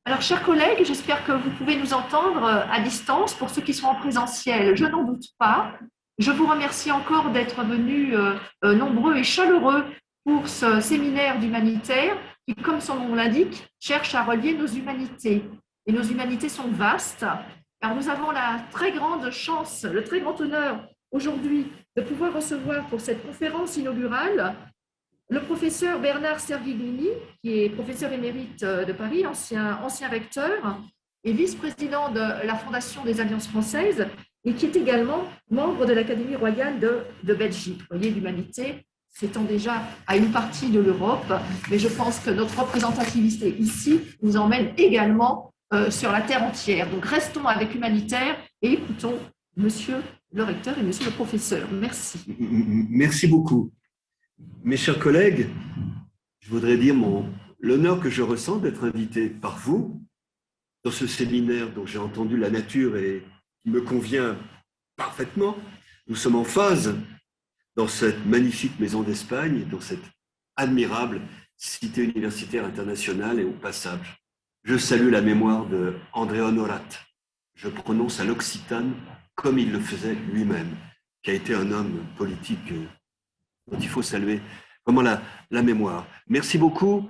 Alors, chers collègues, j'espère que vous pouvez nous entendre à distance. Pour ceux qui sont en présentiel, je n'en doute pas. Je vous remercie encore d'être venus nombreux et chaleureux pour ce séminaire d'humanitaire qui, comme son nom l'indique, cherche à relier nos humanités. Et nos humanités sont vastes, car nous avons la très grande chance, le très grand honneur aujourd'hui de pouvoir recevoir pour cette conférence inaugurale le professeur Bernard Serviglini, qui est professeur émérite de Paris, ancien recteur et vice-président de la Fondation des Alliances françaises, et qui est également membre de l'Académie royale de Belgique. Vous voyez, l'humanité s'étend déjà à une partie de l'Europe, mais je pense que notre représentativité ici nous emmène également sur la terre entière. Donc restons avec humanitaire et écoutons monsieur le recteur et monsieur le professeur. Merci. Merci beaucoup. Mes chers collègues, je voudrais dire l'honneur que je ressens d'être invité par vous dans ce séminaire dont j'ai entendu la nature et qui me convient parfaitement. Nous sommes en phase dans cette magnifique maison d'Espagne, dans cette admirable cité universitaire internationale, et au passage, je salue la mémoire de André Honorat. Je prononce à l'occitane comme il le faisait lui-même, qui a été un homme politique dont il faut saluer vraiment la mémoire. Merci beaucoup,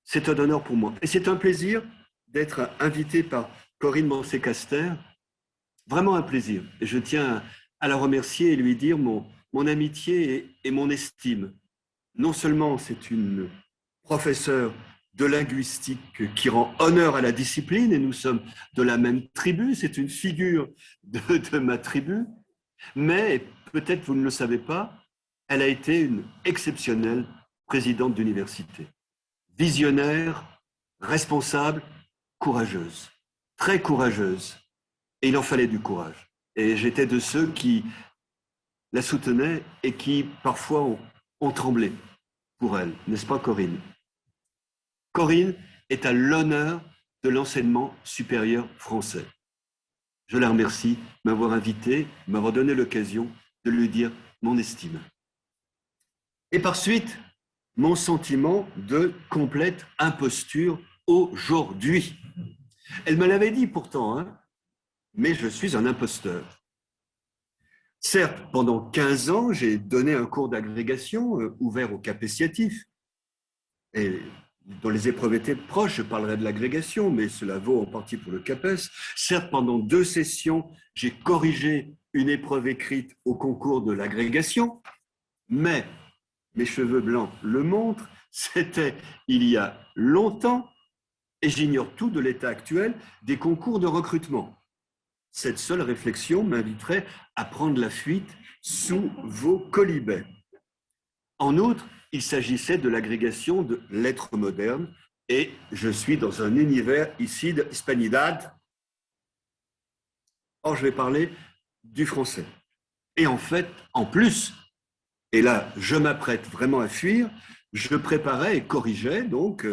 c'est un honneur pour moi. Et c'est un plaisir d'être invité par Corinne Mancé-Caster, vraiment un plaisir. Et je tiens à la remercier et lui dire mon amitié et mon estime. Non seulement c'est une professeure de linguistique qui rend honneur à la discipline, et nous sommes de la même tribu, c'est une figure de ma tribu, mais peut-être vous ne le savez pas, elle a été une exceptionnelle présidente d'université. Visionnaire, responsable, courageuse, très courageuse. Et il en fallait du courage. Et j'étais de ceux qui la soutenaient et qui parfois ont tremblé pour elle. N'est-ce pas, Corinne? Corinne est à l'honneur de l'enseignement supérieur français. Je la remercie de m'avoir invité, de m'avoir donné l'occasion de lui dire mon estime. Et par suite, mon sentiment de complète imposture aujourd'hui. Elle me l'avait dit pourtant, hein, mais je suis un imposteur. Certes, pendant 15 ans, j'ai donné un cours d'agrégation ouvert au capétiatif. Et dans les épreuves étaient proches, je parlerai de l'agrégation, mais cela vaut en partie pour le CAPES. Certes, pendant 2 sessions, j'ai corrigé une épreuve écrite au concours de l'agrégation, mais mes cheveux blancs le montrent, c'était il y a longtemps, et j'ignore tout de l'état actuel des concours de recrutement. Cette seule réflexion m'inviterait à prendre la fuite sous vos colibets. En outre, il s'agissait de l'agrégation de lettres modernes, et je suis dans un univers ici de Hispanidad. Or, je vais parler du français. Et en fait, en plus, et là, je m'apprête vraiment à fuir, je préparais et corrigeais, donc,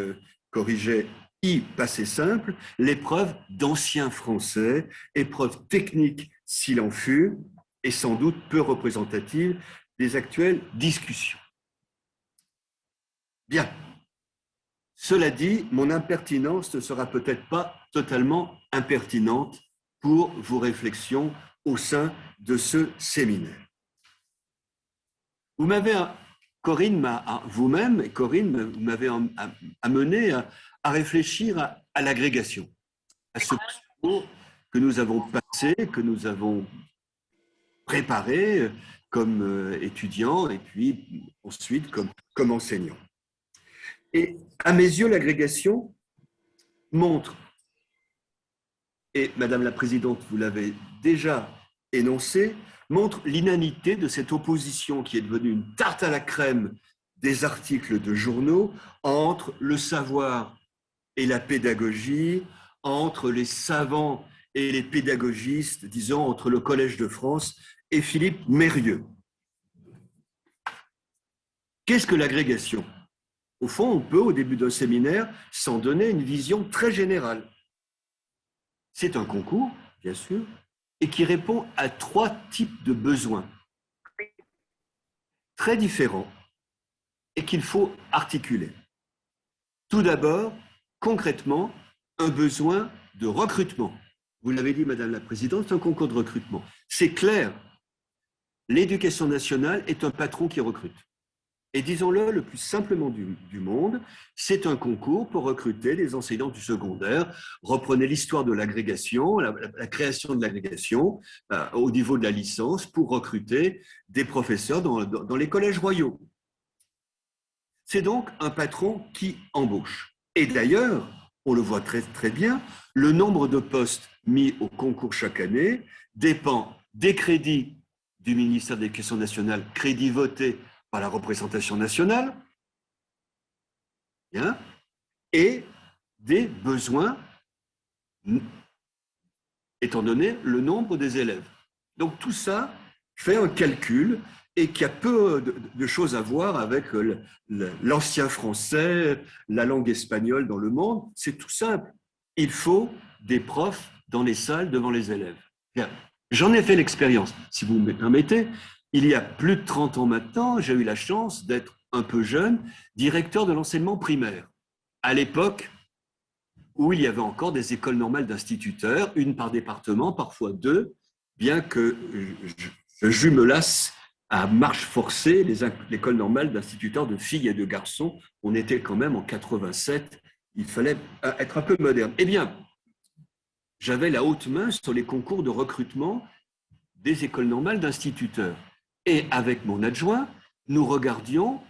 corrigeais I passé simple, l'épreuve d'ancien français, épreuve technique s'il en fut, et sans doute peu représentative des actuelles discussions. Bien. Cela dit, mon impertinence ne sera peut-être pas totalement impertinente pour vos réflexions au sein de ce séminaire. Vous m'avez, Corinne, vous-même, Corinne, vous m'avez amené à réfléchir à l'agrégation, à ce cours que nous avons passé, que nous avons préparé comme étudiants et puis ensuite comme enseignants. Et à mes yeux, l'agrégation montre, et Madame la Présidente, vous l'avez déjà énoncé, montre l'inanité de cette opposition qui est devenue une tarte à la crème des articles de journaux entre le savoir et la pédagogie, entre les savants et les pédagogistes, disons, entre le Collège de France et Philippe Mérieux. Qu'est-ce que l'agrégation? Au fond, on peut, au début d'un séminaire, s'en donner une vision très générale. C'est un concours, bien sûr, et qui répond à 3 types de besoins très différents et qu'il faut articuler. Tout d'abord, concrètement, un besoin de recrutement. Vous l'avez dit, Madame la Présidente, c'est un concours de recrutement. C'est clair, l'éducation nationale est un patron qui recrute. Et disons-le le plus simplement du monde, c'est un concours pour recruter des enseignants du secondaire. Reprenez l'histoire de l'agrégation, la création de l'agrégation au niveau de la licence pour recruter des professeurs dans les collèges royaux. C'est donc un patron qui embauche. Et d'ailleurs, on le voit très, très bien, le nombre de postes mis au concours chaque année dépend des crédits du ministère de l'Éducation nationale, crédits votés par la représentation nationale, bien, et des besoins, étant donné le nombre des élèves. Donc tout ça fait un calcul et qui a peu de choses à voir avec l'ancien français, la langue espagnole dans le monde. C'est tout simple. Il faut des profs dans les salles devant les élèves. J'en ai fait l'expérience, si vous me permettez. Il y a plus de 30 ans maintenant, j'ai eu la chance d'être un peu jeune, directeur de l'enseignement primaire. À l'époque où il y avait encore des écoles normales d'instituteurs, une par département, parfois deux, bien que je jumelasse à marche forcée l'école normale d'instituteurs de filles et de garçons. On était quand même en 87, il fallait être un peu moderne. Eh bien, j'avais la haute main sur les concours de recrutement des écoles normales d'instituteurs. Et avec mon adjoint, nous regardions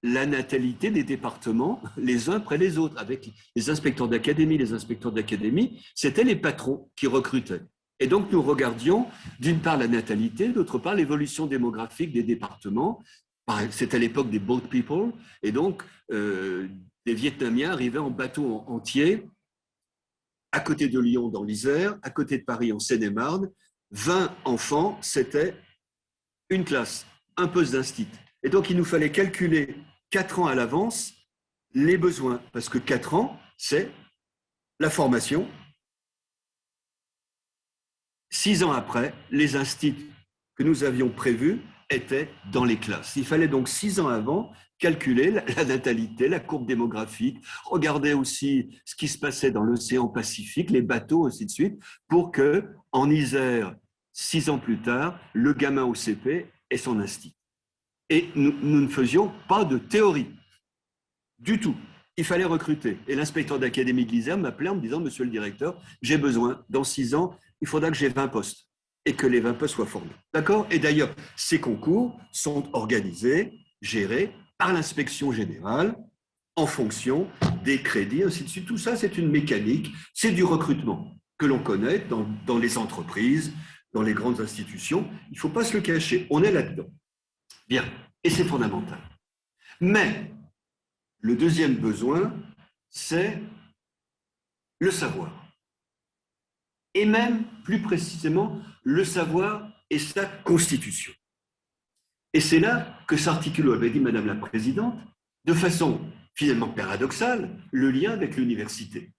la natalité des départements les uns après les autres. Avec les inspecteurs d'académie, c'était les patrons qui recrutaient. Et donc, nous regardions d'une part la natalité, d'autre part l'évolution démographique des départements. C'était à l'époque des boat people. Et donc, des Vietnamiens arrivaient en bateau entier à côté de Lyon dans l'Isère, à côté de Paris en Seine-et-Marne. 20 enfants, c'était une classe, un poste d'instit. Et donc, il nous fallait calculer 4 ans à l'avance les besoins, parce que 4 ans, c'est la formation. 6 ans après, les instits que nous avions prévus étaient dans les classes. Il fallait donc 6 ans avant calculer la natalité, la courbe démographique, regarder aussi ce qui se passait dans l'océan Pacifique, les bateaux, ainsi de suite, pour que, en Isère, 6 ans plus tard, le gamin au CP ait son instit. Et nous ne faisions pas de théorie du tout. Il fallait recruter. Et l'inspecteur d'académie de l'Isère m'appelait en me disant « Monsieur le directeur, j'ai besoin, dans 6 ans, il faudra que j'ai 20 postes et que les 20 postes soient formés. » D'accord ? Et d'ailleurs, ces concours sont organisés, gérés par l'inspection générale en fonction des crédits, ainsi de suite. Tout ça, c'est une mécanique, c'est du recrutement que l'on connaît dans les entreprises, dans les grandes institutions. Il ne faut pas se le cacher, on est là-dedans. Bien, et c'est fondamental. Mais le deuxième besoin, c'est le savoir. Et même, plus précisément, le savoir et sa constitution. Et c'est là que s'articule, avait dit Madame la Présidente, de façon finalement paradoxale, le lien avec l'université.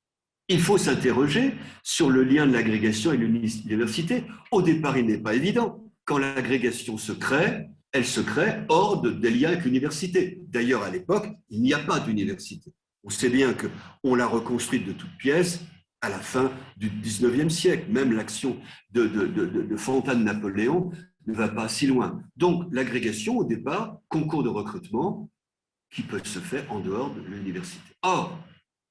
Il faut s'interroger sur le lien de l'agrégation et de l'université. Au départ, il n'est pas évident. Quand l'agrégation se crée, elle se crée hors des liens avec l'université. D'ailleurs, à l'époque, il n'y a pas d'université. On sait bien qu'on l'a reconstruite de toutes pièces à la fin du XIXe siècle. Même l'action de Fontane-Napoléon ne va pas si loin. Donc, l'agrégation, au départ, concours de recrutement qui peut se faire en dehors de l'université. Or,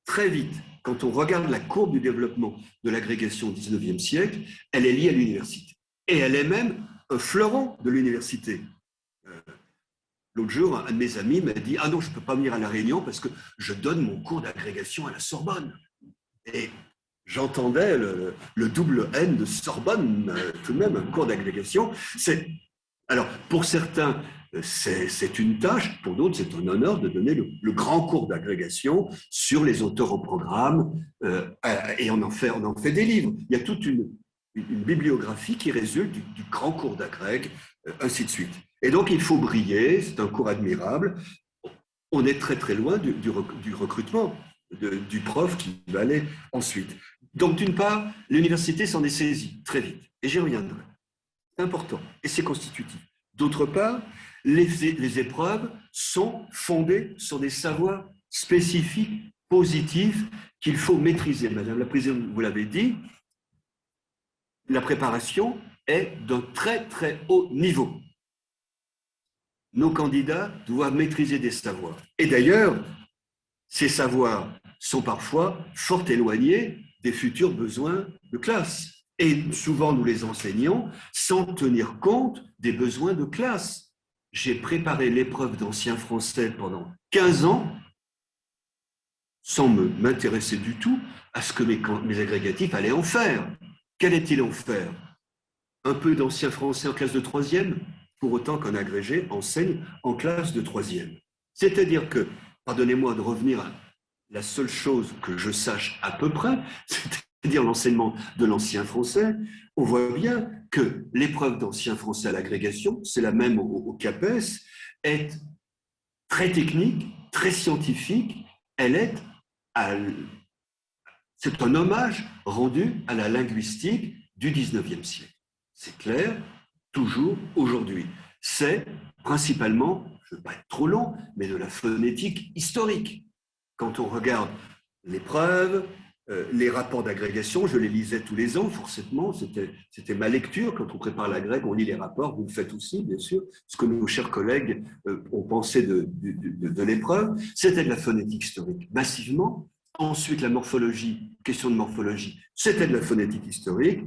très vite, quand on regarde la courbe du développement de l'agrégation au XIXe siècle, elle est liée à l'université. Et elle est même un fleuron de l'université. L'autre jour, un de mes amis m'a dit « Ah non, je ne peux pas venir à La Réunion parce que je donne mon cours d'agrégation à la Sorbonne. » Et j'entendais le double N de Sorbonne, tout de même, un cours d'agrégation. Alors, pour certains, c'est une tâche, pour d'autres, c'est un honneur de donner le grand cours d'agrégation sur les auteurs au programme, et on en fait des livres. Il y a toute une bibliographie qui résulte du grand cours d'agrég, ainsi de suite. Et donc, il faut briller, c'est un cours admirable. On est très, très loin du recrutement du prof qui va aller ensuite. Donc, d'une part, l'université s'en est saisie très vite, et j'y reviendrai. C'est important, et c'est constitutif. D'autre part, les épreuves sont fondées sur des savoirs spécifiques positifs qu'il faut maîtriser. Madame la Présidente, vous l'avez dit, la préparation est d'un très très haut niveau. Nos candidats doivent maîtriser des savoirs. Et d'ailleurs, ces savoirs sont parfois fort éloignés des futurs besoins de classe. Et souvent, nous les enseignons sans tenir compte des besoins de classe. J'ai préparé l'épreuve d'ancien français pendant 15 ans sans m'intéresser du tout à ce que mes agrégatifs allaient en faire. Qu'allaient-ils en faire? Un peu d'ancien français en classe de troisième, pour autant qu'un agrégé enseigne en classe de troisième. C'est-à-dire que, pardonnez-moi de revenir à la seule chose que je sache à peu près, c'est-à-dire l'enseignement de l'ancien français, on voit bien que l'épreuve d'ancien français à l'agrégation, c'est la même au CAPES, est très technique, très scientifique, c'est un hommage rendu à la linguistique du 19e siècle. C'est clair, toujours aujourd'hui. C'est principalement, je ne veux pas être trop long, mais de la phonétique historique. Quand on regarde l'épreuve, les rapports d'agrégation, je les lisais tous les ans, forcément, c'était ma lecture. Quand on prépare l'agrég, on lit les rapports, vous le faites aussi, bien sûr, ce que nos chers collègues ont pensé de l'épreuve. C'était de la phonétique historique, massivement. Ensuite, la morphologie, question de morphologie, c'était de la phonétique historique.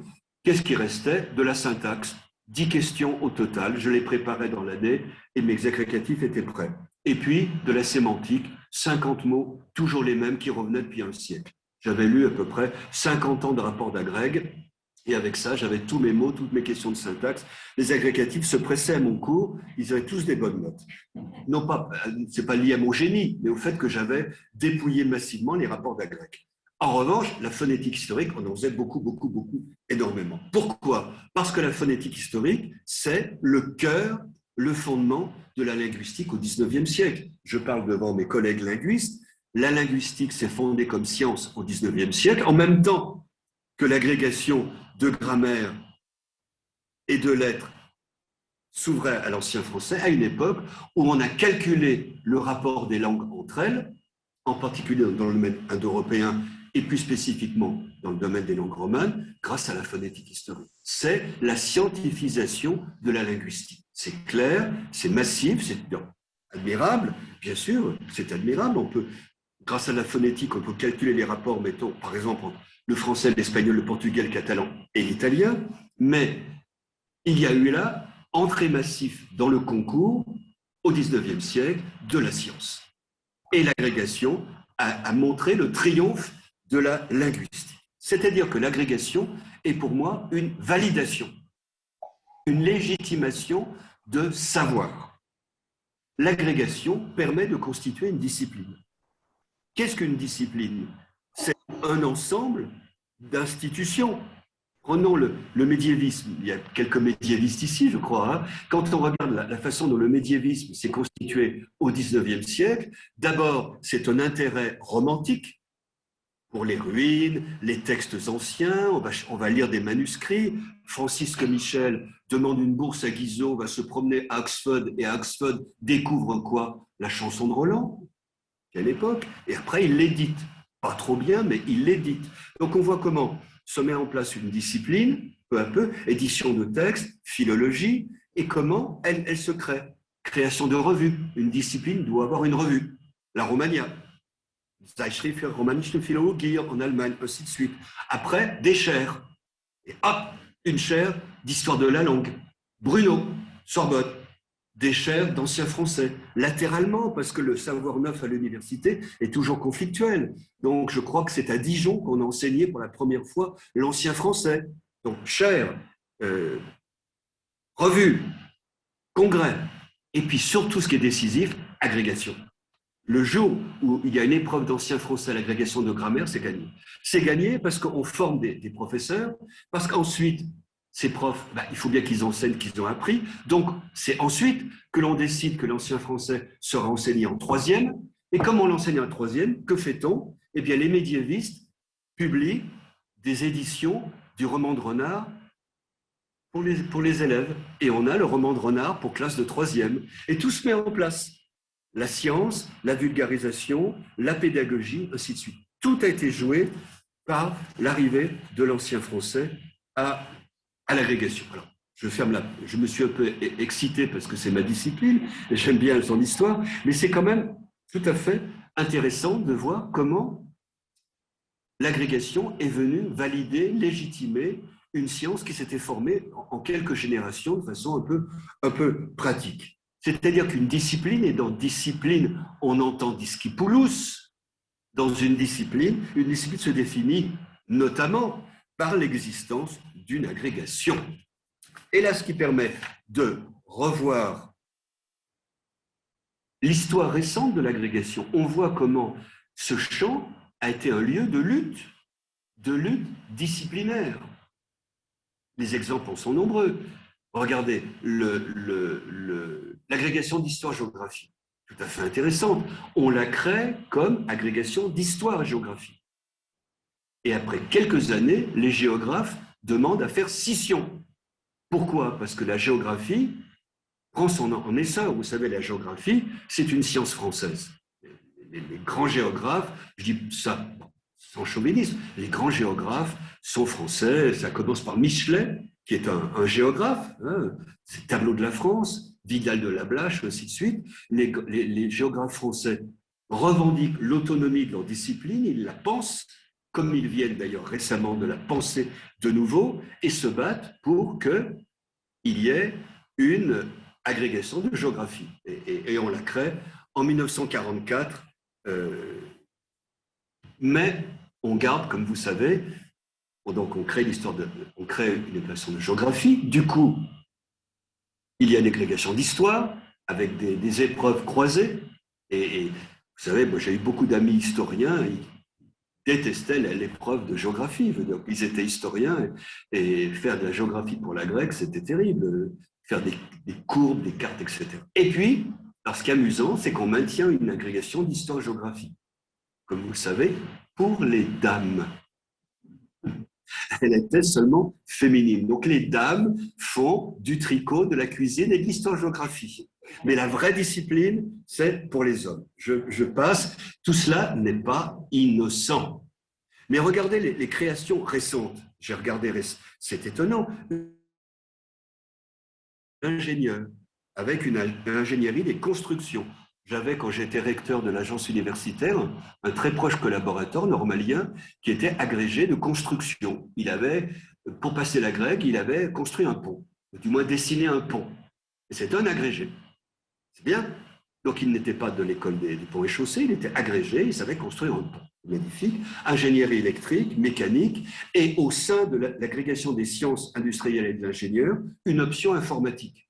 Qu'est-ce qui restait? De la syntaxe. 10 questions au total, je les préparais dans l'année et mes agrégatifs étaient prêts. Et puis, de la sémantique, 50 mots, toujours les mêmes qui revenaient depuis un siècle. J'avais lu à peu près 50 ans de rapports d'agrég, et avec ça, j'avais tous mes mots, toutes mes questions de syntaxe. Les agrégatifs se pressaient à mon cours, ils avaient tous des bonnes notes. Non pas, c'est pas lié à mon génie, mais au fait que j'avais dépouillé massivement les rapports d'agrég. En revanche, la phonétique historique, on en faisait beaucoup, énormément. Pourquoi? Parce que la phonétique historique, c'est le cœur, le fondement de la linguistique au XIXe siècle. Je parle devant mes collègues linguistes. La linguistique s'est fondée comme science au XIXe siècle, en même temps que l'agrégation de grammaire et de lettres s'ouvrait à l'ancien français, à une époque où on a calculé le rapport des langues entre elles, en particulier dans le domaine indo-européen et plus spécifiquement dans le domaine des langues romanes, grâce à la phonétique historique. C'est la scientifisation de la linguistique. C'est clair, c'est massif, c'est admirable, bien sûr, c'est admirable. Grâce à la phonétique, on peut calculer les rapports, mettons, par exemple, entre le français, l'espagnol, le portugais, le catalan et l'italien, mais il y a eu là entrée massive dans le concours au XIXe siècle de la science. Et l'agrégation a montré le triomphe de la linguistique. C'est-à-dire que l'agrégation est pour moi une validation, une légitimation de savoir. L'agrégation permet de constituer une discipline. Qu'est-ce qu'une discipline? C'est un ensemble d'institutions. Prenons le médiévisme. Il y a quelques médiévistes ici, je crois. Hein. Quand on regarde la façon dont le médiévisme s'est constitué au XIXe siècle, d'abord, c'est un intérêt romantique pour les ruines, les textes anciens. On va lire des manuscrits. Francisque Michel demande une bourse à Guizot, va se promener à Oxford, et à Oxford découvre quoi? La chanson de Roland. Quelle époque? Et après, il l'édite. Pas trop bien, mais il l'édite. Donc, on voit comment se met en place une discipline, peu à peu, édition de textes, philologie, et comment elle se crée. Création de revues. Une discipline doit avoir une revue. La Romagna. Zeitschrift für romanische Philologie en Allemagne, ainsi de suite. Après, des chaires. Et hop, une chaire d'histoire de la langue. Bruno, Sorbonne. Des chaires d'ancien français, latéralement, parce que le savoir neuf à l'université est toujours conflictuel. Donc, je crois que c'est à Dijon qu'on a enseigné pour la première fois l'ancien français. Donc, chaire, revue, congrès, et puis surtout ce qui est décisif, agrégation. Le jour où il y a une épreuve d'ancien français à l'agrégation de grammaire, c'est gagné. C'est gagné parce qu'on forme des professeurs, parce qu'ensuite, ces profs, il faut bien qu'ils enseignent, qu'ils ont appris. Donc, c'est ensuite que l'on décide que l'ancien français sera enseigné en troisième. Et comme on l'enseigne en troisième, que fait-on? Eh bien, les médiévistes publient des éditions du roman de Renard pour les élèves. Et on a le roman de Renard pour classe de troisième. Et tout se met en place. la science, la vulgarisation, la pédagogie, ainsi de suite. Tout a été joué par l'arrivée de l'ancien français à l'agrégation. Alors, je me suis un peu excité parce que c'est ma discipline, et j'aime bien son histoire, mais c'est quand même tout à fait intéressant de voir comment l'agrégation est venue valider, légitimer une science qui s'était formée en quelques générations de façon un peu pratique. C'est-à-dire qu'une discipline, et dans discipline, on entend discipulus, dans une discipline se définit notamment par l'existence d'une agrégation. Et là, ce qui permet de revoir l'histoire récente de l'agrégation, on voit comment ce champ a été un lieu de lutte disciplinaire. Les exemples en sont nombreux. Regardez, l'agrégation d'histoire-géographie, tout à fait intéressante. On la crée comme agrégation d'histoire et géographie. Et après quelques années, les géographes demandent à faire scission. Pourquoi? Parce que la géographie prend en essor. Vous savez, la géographie, c'est une science française. Les grands géographes, je dis ça sans chauvinisme, les grands géographes sont français. Ça commence par Michelet, qui est un géographe, hein, c'est Tableau de la France, Vidal de la Blache, ainsi de suite. Les géographes français revendiquent l'autonomie de leur discipline, ils la pensent, comme ils viennent d'ailleurs récemment de la penser de nouveau, et se battent pour qu'il y ait une agrégation de géographie. Et on la crée en 1944, mais on garde, comme vous savez, donc on crée on crée une agrégation de géographie. Du coup, il y a une agrégation d'histoire avec des épreuves croisées. Et vous savez, moi j'ai eu beaucoup d'amis historiens, ils détestaient l'épreuve de géographie. Ils étaient historiens et faire de la géographie pour la grecque, c'était terrible. Faire des courbes, des cartes, etc. Et puis, alors ce qui est amusant, c'est qu'on maintient une agrégation d'histoire-géographie. Comme vous le savez, pour les dames. Elle était seulement féminine. Donc les dames font du tricot, de la cuisine et de l'histoire-géographie. Mais la vraie discipline, c'est pour les hommes. Je passe. Tout cela n'est pas innocent. Mais regardez les créations récentes. J'ai regardé, c'est étonnant. Ingénieur, avec une ingénierie des constructions. J'avais, quand j'étais recteur de l'agence universitaire, un très proche collaborateur normalien qui était agrégé de construction. Il avait, pour passer la grecque, il avait construit un pont, ou du moins dessiné un pont. Et c'était un agrégé. C'est bien. Donc il n'était pas de l'école des ponts et chaussées, il était agrégé, il savait construire un pont. Magnifique. Ingénierie électrique, mécanique, et au sein de l'agrégation des sciences industrielles et de l'ingénieur, une option informatique.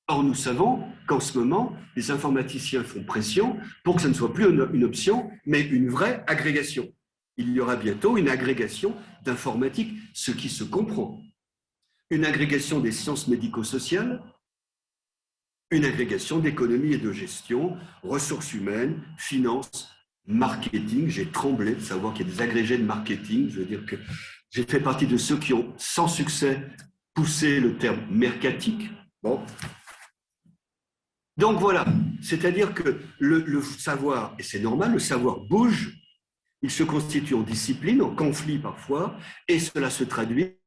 Or, nous savons qu'en ce moment, les informaticiens font pression pour que ce ne soit plus une option, mais une vraie agrégation. Il y aura bientôt une agrégation d'informatique, ce qui se comprend. Une agrégation des sciences médico-sociales, une agrégation d'économie et de gestion, ressources humaines, finances, marketing. J'ai tremblé de savoir qu'il y a des agrégés de marketing. Je veux dire que j'ai fait partie de ceux qui ont, sans succès, poussé le terme mercatique. Bon. Donc voilà, c'est-à-dire que le savoir, et c'est normal, le savoir bouge, il se constitue en discipline, en conflit parfois, et cela se traduit.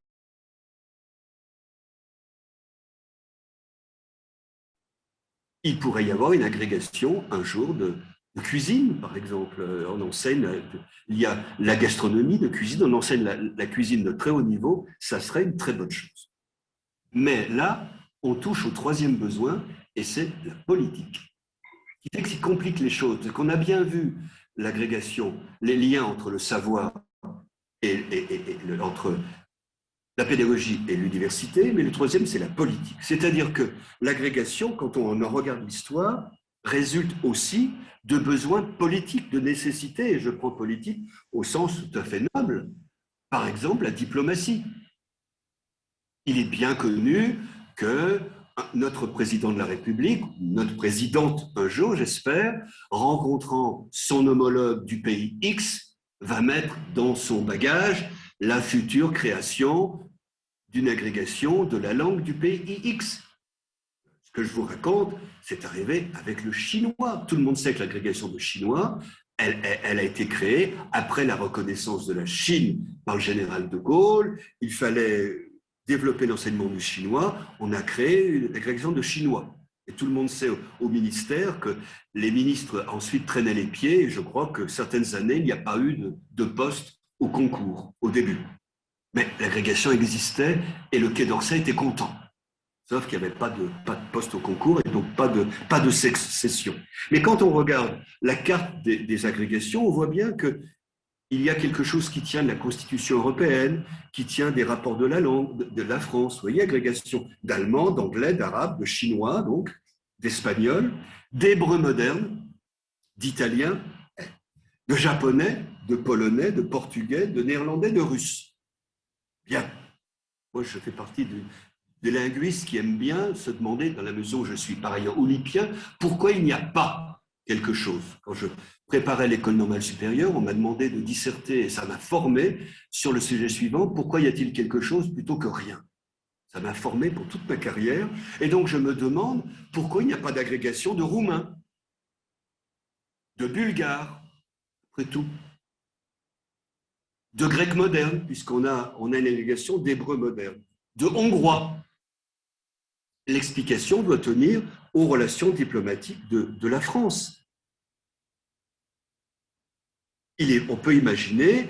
Il pourrait y avoir une agrégation un jour de cuisine, par exemple. On enseigne, il y a la gastronomie de cuisine, on enseigne la cuisine de très haut niveau, ça serait une très bonne chose. Mais là, on touche au troisième besoin, et c'est la politique. Ce qui fait que ça complique les choses. Parce qu'on a bien vu l'agrégation, les liens entre le savoir entre la pédagogie et l'université, mais le troisième, c'est la politique. C'est-à-dire que l'agrégation, quand on en regarde l'histoire, résulte aussi de besoins politiques, de nécessité, et je prends politique au sens tout à fait noble. Par exemple, la diplomatie. Il est bien connu que notre président de la République, notre présidente un jour, j'espère, rencontrant son homologue du pays X, va mettre dans son bagage la future création d'une agrégation de la langue du pays X. que je vous raconte, c'est arrivé avec le chinois. Tout le monde sait que l'agrégation de chinois, elle a été créée après la reconnaissance de la Chine par le général de Gaulle. Il fallait développer l'enseignement du chinois. On a créé l'agrégation de chinois. Et tout le monde sait au ministère que les ministres ensuite traînaient les pieds. Et je crois que certaines années, il n'y a pas eu de poste au concours, au début. Mais l'agrégation existait et le Quai d'Orsay était content. Sauf qu'il n'y avait pas de poste au concours et donc pas de session. Mais quand on regarde la carte des agrégations, on voit bien qu'il y a quelque chose qui tient de la Constitution européenne, qui tient des rapports de la langue, de la France. Vous voyez, agrégation d'allemand, d'anglais, d'arabe, de chinois, donc, d'espagnol, d'hébreu moderne, d'italien, de japonais, de polonais, de portugais, de néerlandais, de russe. Bien. Moi, je fais partie des linguistes qui aiment bien se demander, dans la mesure où je suis par ailleurs olympien, pourquoi il n'y a pas quelque chose. Quand je préparais l'école normale supérieure, on m'a demandé de disserter, et ça m'a formé sur le sujet suivant, pourquoi y a-t-il quelque chose plutôt que rien? Ça m'a formé pour toute ma carrière, et donc je me demande pourquoi il n'y a pas d'agrégation de roumain, de bulgare, après tout, de grec moderne, puisqu'on a une agrégation d'hébreu moderne, de hongrois. L'explication doit tenir aux relations diplomatiques de la France. On peut imaginer,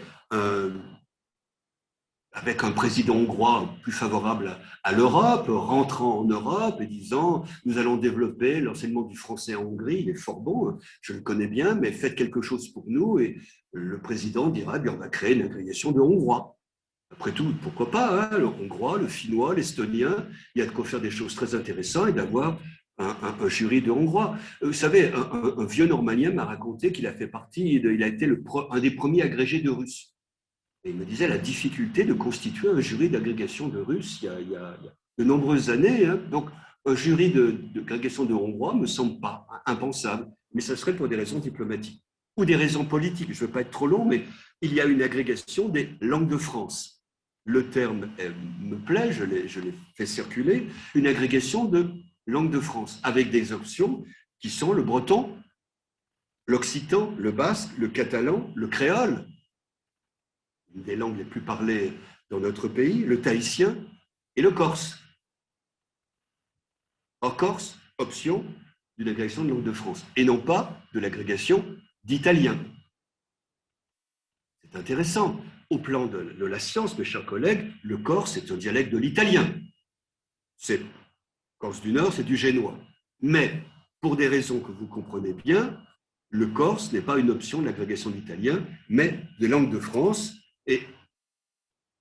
avec un président hongrois plus favorable à l'Europe, rentrant en Europe et disant « Nous allons développer l'enseignement du français en Hongrie, il est fort bon, je le connais bien, mais faites quelque chose pour nous. » Et le président dira « On va créer une agrégation de Hongrois. » Après tout, pourquoi pas, hein, le hongrois, le finnois, l'estonien, il y a de quoi faire des choses très intéressantes et d'avoir un jury de hongrois. Vous savez, un vieux normalien m'a raconté qu'il a fait partie, il a été un des premiers agrégés de Russes. Et il me disait la difficulté de constituer un jury d'agrégation de Russes il y a de nombreuses années. Hein. Donc, un jury d'agrégation de hongrois ne me semble pas impensable, mais ça serait pour des raisons diplomatiques ou des raisons politiques. Je ne veux pas être trop long, mais il y a une agrégation des langues de France. Le terme me plaît, je l'ai fait circuler, une agrégation de langues de France, avec des options qui sont le breton, l'occitan, le basque, le catalan, le créole, une des langues les plus parlées dans notre pays, le tahitien et le corse. En Corse, option d'une agrégation de langues de France, et non pas de l'agrégation d'italien. C'est intéressant. Au plan de la science, mes chers collègues, le corse est un dialecte de l'italien. Corse du Nord, c'est du génois. Mais, pour des raisons que vous comprenez bien, le corse n'est pas une option de l'agrégation d'italien, mais des langues de France. Et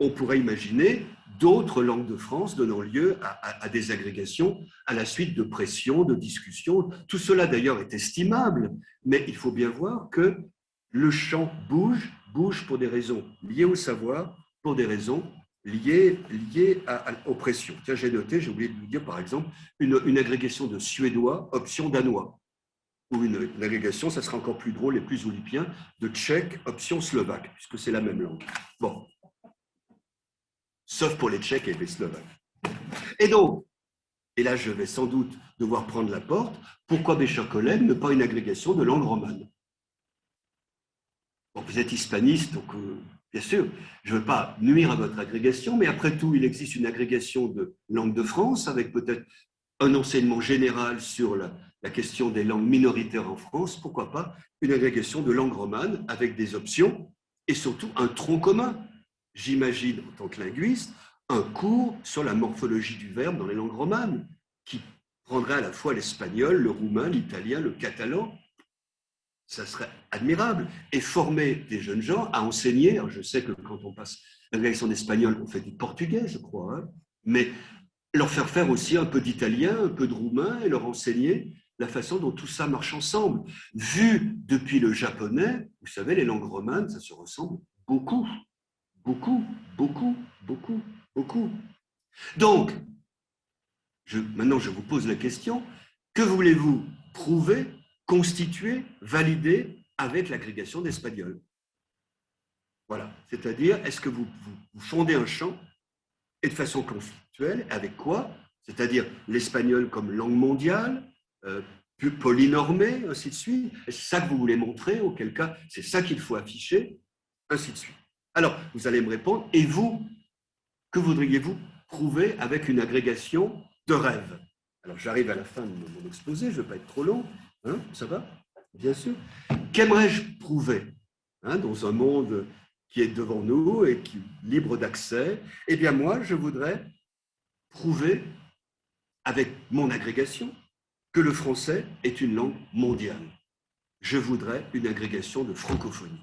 on pourrait imaginer d'autres langues de France donnant lieu à des agrégations à la suite de pressions, de discussions. Tout cela, d'ailleurs, est estimable, mais il faut bien voir que le champ bouge pour des raisons liées au savoir, pour des raisons liées aux pressions. Tiens, j'ai noté, j'ai oublié de vous dire, par exemple, une agrégation de suédois, option danois, ou une agrégation, ça sera encore plus drôle et plus olympien, de tchèque, option slovaque, puisque c'est la même langue. Bon. Sauf pour les Tchèques et les Slovaques. Et donc, et là je vais sans doute devoir prendre la porte, pourquoi, mes chers collègues, ne pas une agrégation de langue romane? Bon, vous êtes hispaniste, donc bien sûr, je ne veux pas nuire à votre agrégation, mais après tout, il existe une agrégation de langue de France, avec peut-être un enseignement général sur la question des langues minoritaires en France, pourquoi pas une agrégation de langue romane avec des options et surtout un tronc commun. J'imagine, en tant que linguiste, un cours sur la morphologie du verbe dans les langues romanes, qui prendrait à la fois l'espagnol, le roumain, l'italien, le catalan. Ça serait admirable. Et former des jeunes gens à enseigner. Alors je sais que quand on passe l'agrégation d'espagnol, on fait du portugais, je crois, hein, mais leur faire aussi un peu d'italien, un peu de roumain, et leur enseigner la façon dont tout ça marche ensemble. Vu depuis le japonais, vous savez, les langues romanes, ça se ressemble beaucoup. Beaucoup, beaucoup, beaucoup, beaucoup. Donc, maintenant je vous pose la question, que voulez-vous prouver, constituer, valider avec l'agrégation d'espagnol? Voilà, c'est-à-dire, est-ce que vous fondez un champ et de façon conflictuelle, avec quoi? c'est-à-dire l'espagnol comme langue mondiale, plus polynormée, ainsi de suite. C'est ça que vous voulez montrer, auquel cas, c'est ça qu'il faut afficher, ainsi de suite. Alors, vous allez me répondre, et vous, que voudriez-vous prouver avec une agrégation de rêve? Alors, j'arrive à la fin de mon exposé, je ne veux pas être trop long, hein, ça va? Bien sûr. Qu'aimerais-je prouver dans un monde qui est devant nous et qui est libre d'accès? Eh bien, moi, je voudrais prouver avec mon agrégation que le français est une langue mondiale. Je voudrais une agrégation de francophonie.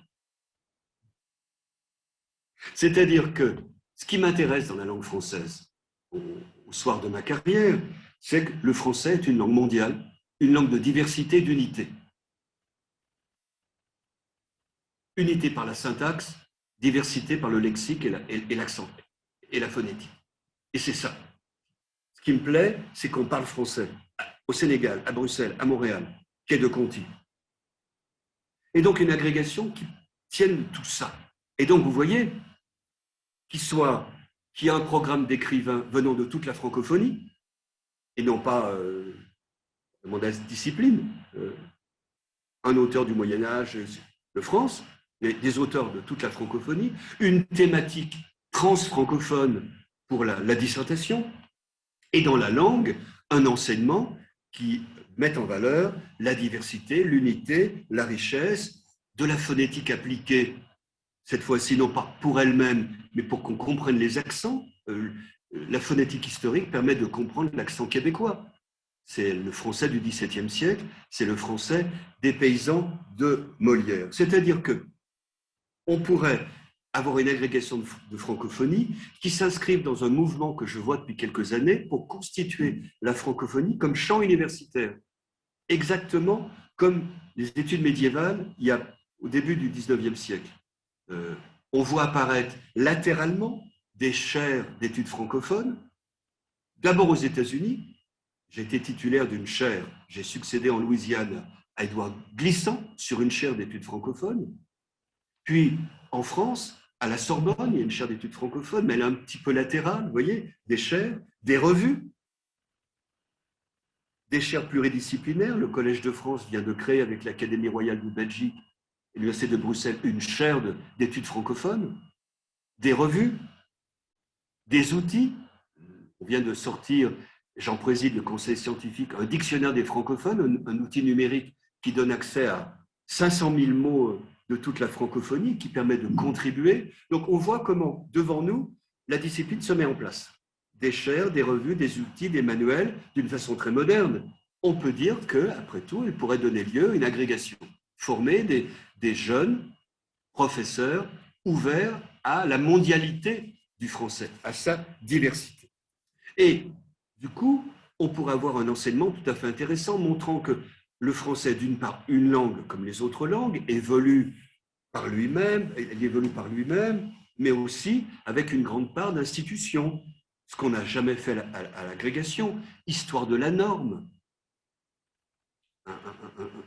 C'est-à-dire que ce qui m'intéresse dans la langue française au soir de ma carrière, c'est que le français est une langue mondiale, une langue de diversité et d'unité. Unité par la syntaxe, diversité par le lexique et l'accent et la phonétique. Et c'est ça. Ce qui me plaît, c'est qu'on parle français au Sénégal, à Bruxelles, à Montréal, quai de Conti. Et donc une agrégation qui tienne tout ça. Et donc vous voyez, qu'il y a un programme d'écrivains venant de toute la francophonie, et non pas de mon discipline, un auteur du Moyen-Âge de France, mais des auteurs de toute la francophonie, une thématique trans-francophone pour la dissertation, et dans la langue, un enseignement qui met en valeur la diversité, l'unité, la richesse, de la phonétique appliquée, cette fois-ci non pas pour elle-même, mais pour qu'on comprenne les accents. La phonétique historique permet de comprendre l'accent québécois. C'est le français du XVIIe siècle, c'est le français des paysans de Molière. C'est-à-dire que on pourrait avoir une agrégation de francophonie qui s'inscrive dans un mouvement que je vois depuis quelques années pour constituer la francophonie comme champ universitaire. Exactement comme les études médiévales il y a au début du XIXe siècle. On voit apparaître latéralement des chaires d'études francophones, d'abord aux États-Unis. J'ai été titulaire d'une chaire, j'ai succédé en Louisiane à Édouard Glissant sur une chaire d'études francophones. Puis en France, à la Sorbonne, il y a une chaire d'études francophones, mais elle est un petit peu latérale, vous voyez, des chaires, des revues, des chaires pluridisciplinaires. Le Collège de France vient de créer avec l'Académie royale de Belgique et l'Université de Bruxelles une chaire d'études francophones, des revues, des outils. On vient de sortir, j'en préside le conseil scientifique, un dictionnaire des francophones, un outil numérique qui donne accès à 500 000 mots de toute la francophonie, qui permet de contribuer. Donc on voit comment, devant nous, la discipline se met en place. Des chaires, des revues, des outils, des manuels, d'une façon très moderne. On peut dire qu'après tout, elle pourrait donner lieu à une agrégation, former des jeunes professeurs ouverts à la mondialité du français, à sa diversité. Et du coup, on pourrait avoir un enseignement tout à fait intéressant, montrant que le français, d'une part, une langue comme les autres langues, évolue par lui-même, mais aussi avec une grande part d'institution, ce qu'on n'a jamais fait à l'agrégation, histoire de la norme.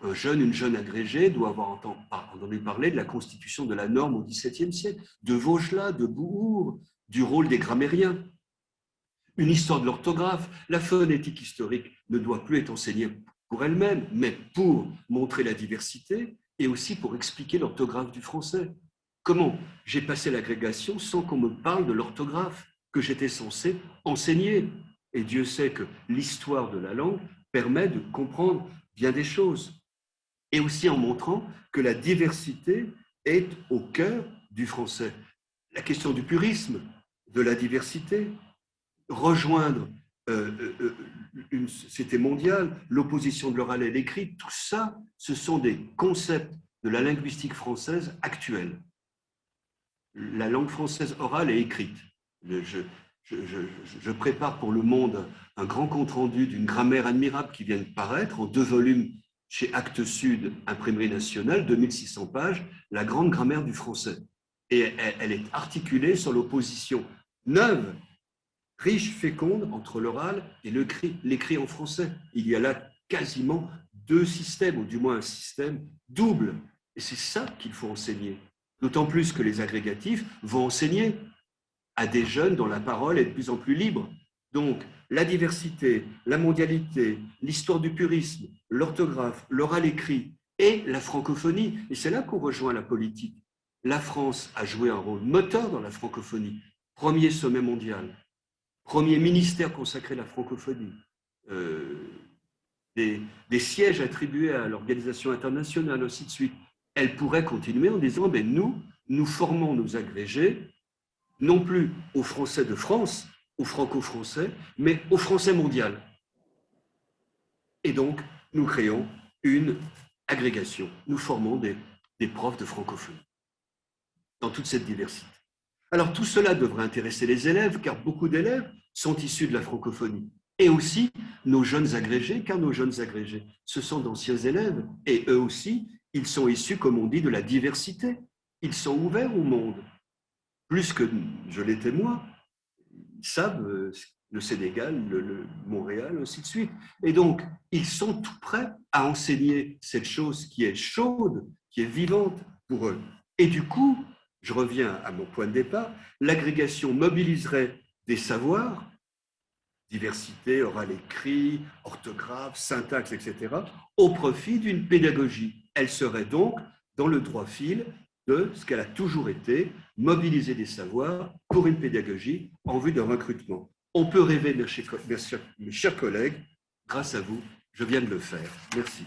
Un jeune, une jeune agrégée doit avoir entendu parler de la constitution de la norme au XVIIe siècle, de Vaugelas, de Bouhours, du rôle des grammairiens. Une histoire de l'orthographe, la phonétique historique ne doit plus être enseignée pour elle-même, mais pour montrer la diversité et aussi pour expliquer l'orthographe du français. Comment j'ai passé l'agrégation sans qu'on me parle de l'orthographe que j'étais censé enseigner? Et Dieu sait que l'histoire de la langue permet de comprendre bien des choses. Et aussi en montrant que la diversité est au cœur du français. La question du purisme, de la diversité, rejoindre une société mondiale, l'opposition de l'oral et l'écrit, tout ça, ce sont des concepts de la linguistique française actuelle. La langue française orale et écrite. Je prépare pour Le Monde un grand compte-rendu d'une grammaire admirable qui vient de paraître en 2 volumes chez Actes Sud, Imprimerie nationale, 2600 pages, la grande grammaire du français. Et elle est articulée sur l'opposition neuve, riche, féconde, entre l'oral et l'écrit en français. Il y a là quasiment 2 systèmes, ou du moins un système double. Et c'est ça qu'il faut enseigner. D'autant plus que les agrégatifs vont enseigner à des jeunes dont la parole est de plus en plus libre. Donc, la diversité, la mondialité, l'histoire du purisme, l'orthographe, l'oral écrit et la francophonie. Et c'est là qu'on rejoint la politique. La France a joué un rôle moteur dans la francophonie. Premier sommet mondial, premier ministère consacré à la francophonie, des sièges attribués à l'organisation internationale, ainsi de suite. Elle pourrait continuer en disant, ben nous formons nos agrégés, non plus aux Français de France, aux franco-français, mais aux Français mondial. Et donc, nous créons une agrégation. Nous formons des profs de francophonie dans toute cette diversité. Alors, tout cela devrait intéresser les élèves, car beaucoup d'élèves sont issus de la francophonie. Et aussi nos jeunes agrégés, car nos jeunes agrégés, ce sont d'anciens élèves. Et eux aussi, ils sont issus, comme on dit, de la diversité. Ils sont ouverts au monde. Plus que je l'étais moi. Ils savent le Sénégal, le Montréal, ainsi de suite. Et donc, ils sont tout prêts à enseigner cette chose qui est chaude, qui est vivante pour eux. Et du coup, je reviens à mon point de départ, l'agrégation mobiliserait des savoirs, diversité, oral écrit, orthographe, syntaxe, etc., au profit d'une pédagogie. Elle serait donc dans le droit fil de ce qu'elle a toujours été, mobiliser des savoirs pour une pédagogie en vue de recrutement. On peut rêver, mes chers collègues, grâce à vous, je viens de le faire. Merci.